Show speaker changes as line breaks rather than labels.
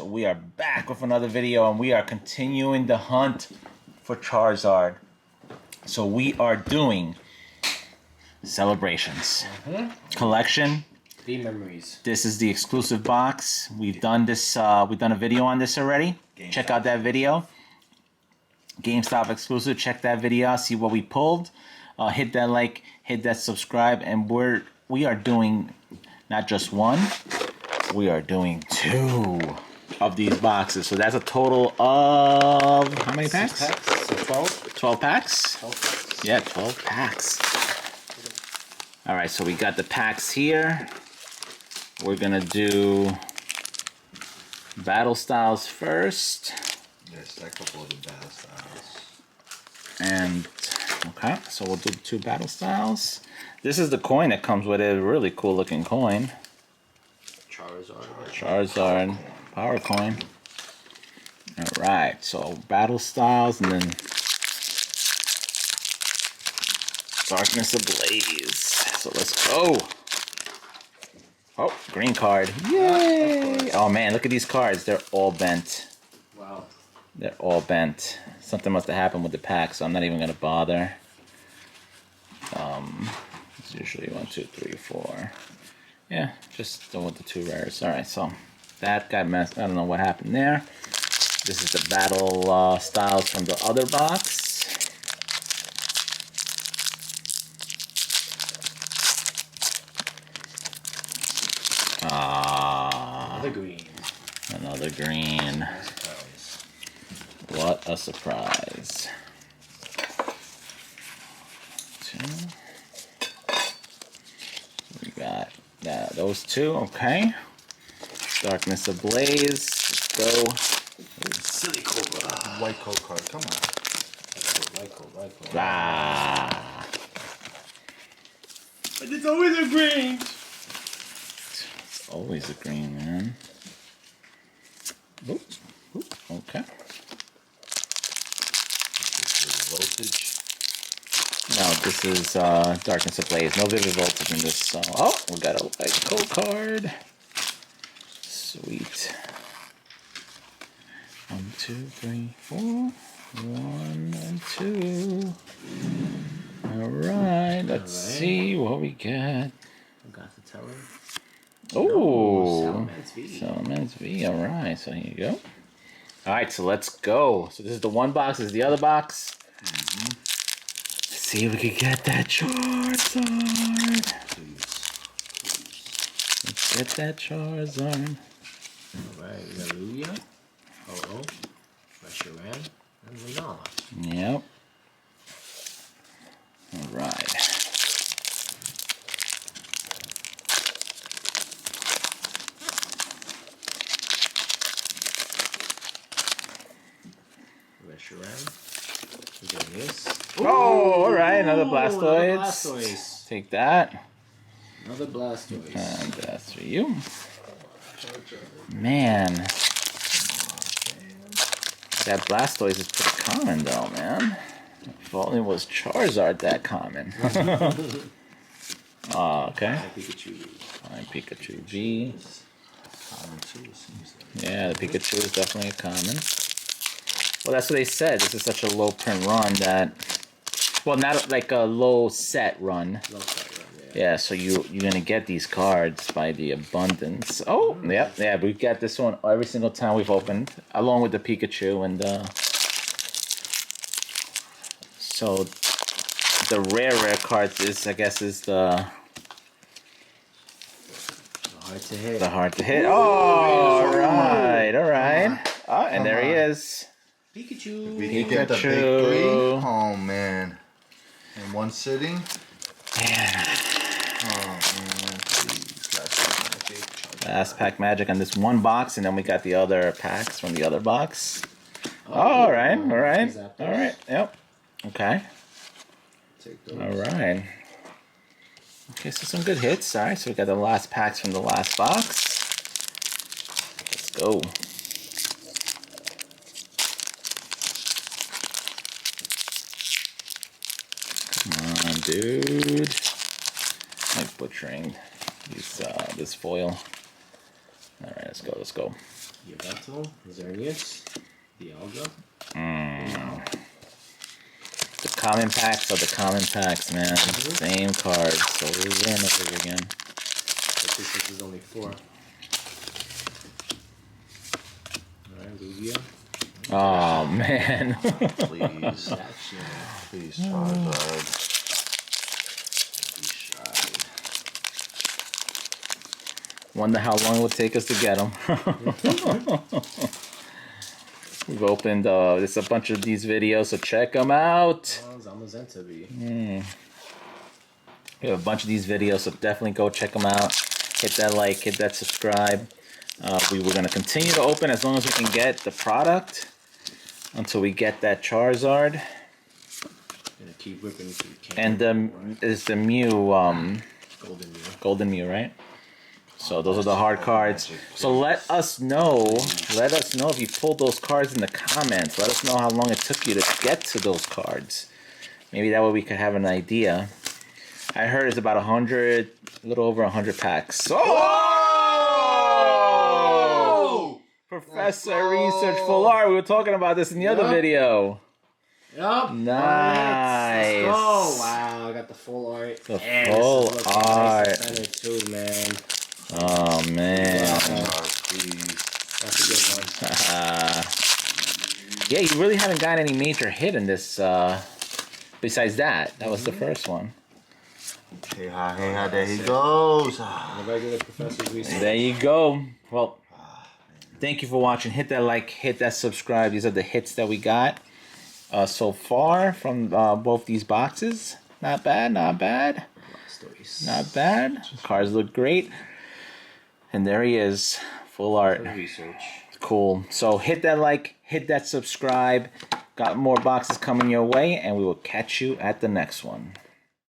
we are back with another video, and we are continuing the hunt for Charizard. So we are doing celebrations, collection.
The memories.
This is the exclusive box. We've done this. We've done a video on this already.
Gamestop.
Check out that video. Gamestop exclusive. Check that video out. See what we pulled. Hit that like. Hit that subscribe. And we are doing not just one. We are doing 2 of these boxes. So that's a total of how many packs?
6 packs. So 12.
12 packs?
12 packs.
Yeah, 12 packs. Alright, so we got the packs here. We're gonna do battle styles first.
Yes, a couple of the battle styles.
And okay, so we'll do 2 battle styles. This is the coin that comes with it. A really cool looking coin. Charizard power coin. Alright, so battle styles and then Darkness Ablaze. So let's go. Oh, green card. Yay! Oh man, look at these cards. They're all bent.
Wow.
They're all bent. Something must have happened with the pack, so I'm not even gonna bother. It's usually 1, 2, 3, 4. Yeah, just go with the 2 rares. Alright, so that got messed. I don't know what happened there. This is the battle styles from the other box.
Another green.
Another green. What a surprise. 2. We got those 2, okay. Darkness Ablaze. Let's go.
Ooh, silly Cobra. White code card, come on.
White coat.
Ah.
But it's always a green.
It's always a green, man. Oop. Oop. Okay.
This is voltage.
No, this is Darkness Ablaze. No Vivid Voltage in this. Oh, we got a white code card. Sweet. 1, 2, 3, 4. 1 and 2. Alright, let's see what we get.
I got the teller.
Oh,
Salamence V.
Salamence V. Alright, so here you go. Alright, so let's go. So this is the one box, this is the other box. Let's see if we can get that Charizard. Let's get that Charizard.
Alright, we got Lugia. Oh, Reshiram, and Lina.
Yep. Alright.
Reshiram. We got this.
Oh, alright, another Blastoise.
Another Blastoise.
Take that.
Another Blastoise.
And that's for you. Man. That Blastoise is pretty common though, man. If only it was Charizard that common. Oh, okay.
Pikachu.
Fine, Pikachu G.
Common too, it seems like.
Yeah, the Pikachu is definitely a common. Well, that's what they said. This is such a low print run that... Well, not like a low set run.
Low card run,
Yeah, so you're gonna get these cards by the abundance. Oh, yep, yeah, we've got this one every single time we've opened, along with the Pikachu and so the rare cards is, I guess, is the
Hard to hit.
the hard to hit. Oh, all right. Oh, and there he is.
Pikachu.
We can get the big 3. Oh man. In one sitting.
Man.
Oh man. Please.
Last pack magic on this one box, and then we got the other packs from the other box. All right. Yep. Okay.
Take those.
All right. Okay, so some good hits. All right, so we got the last packs from the last box. Let's go. Come on, dude. I'm butchering this foil. All right, let's go.
Yveltal, Xerneas, Dialga.
The common packs are the common packs, man. Same cards, over again, over again.
I think this is only 4. Alright, Lugia.
Oh man.
Please.
That's
Please, Charizard. Be shy.
Wonder how long it would take us to get them. We've opened there's a bunch of these videos, so check them out.
Zamazenta.
We have a bunch of these videos, so definitely go check them out. Hit that like, hit that subscribe. We were going to continue to open as long as we can get the product until we get that Charizard.
Gonna keep whipping until you can't.
And is the Mew, Golden Mew, right? So those are the hard cards. So let us know if you pulled those cards in the comments. Let us know how long it took you to get to those cards. Maybe that way we could have an idea. I heard it's about 100, a little over 100 packs. Oh! Professor Research Full Art. We were talking about this in the other video.
Yup.
Nice.
Let's go. Wow, I got the full art.
The full art.
Nice too, man.
Oh man.
That's a good one.
Yeah, you really haven't gotten any major hit in this. Besides that, that was the first one.
Hey, hi, there he goes.
The regular Professor's Research.
There you go. Well, thank you for watching. Hit that like, hit that subscribe. These are the hits that we got so far from both these boxes. Not bad, not bad. Not bad. Cards look great. And there he is. Full art.
Research.
Cool. So hit that like, hit that subscribe. Got more boxes coming your way, and we will catch you at the next one.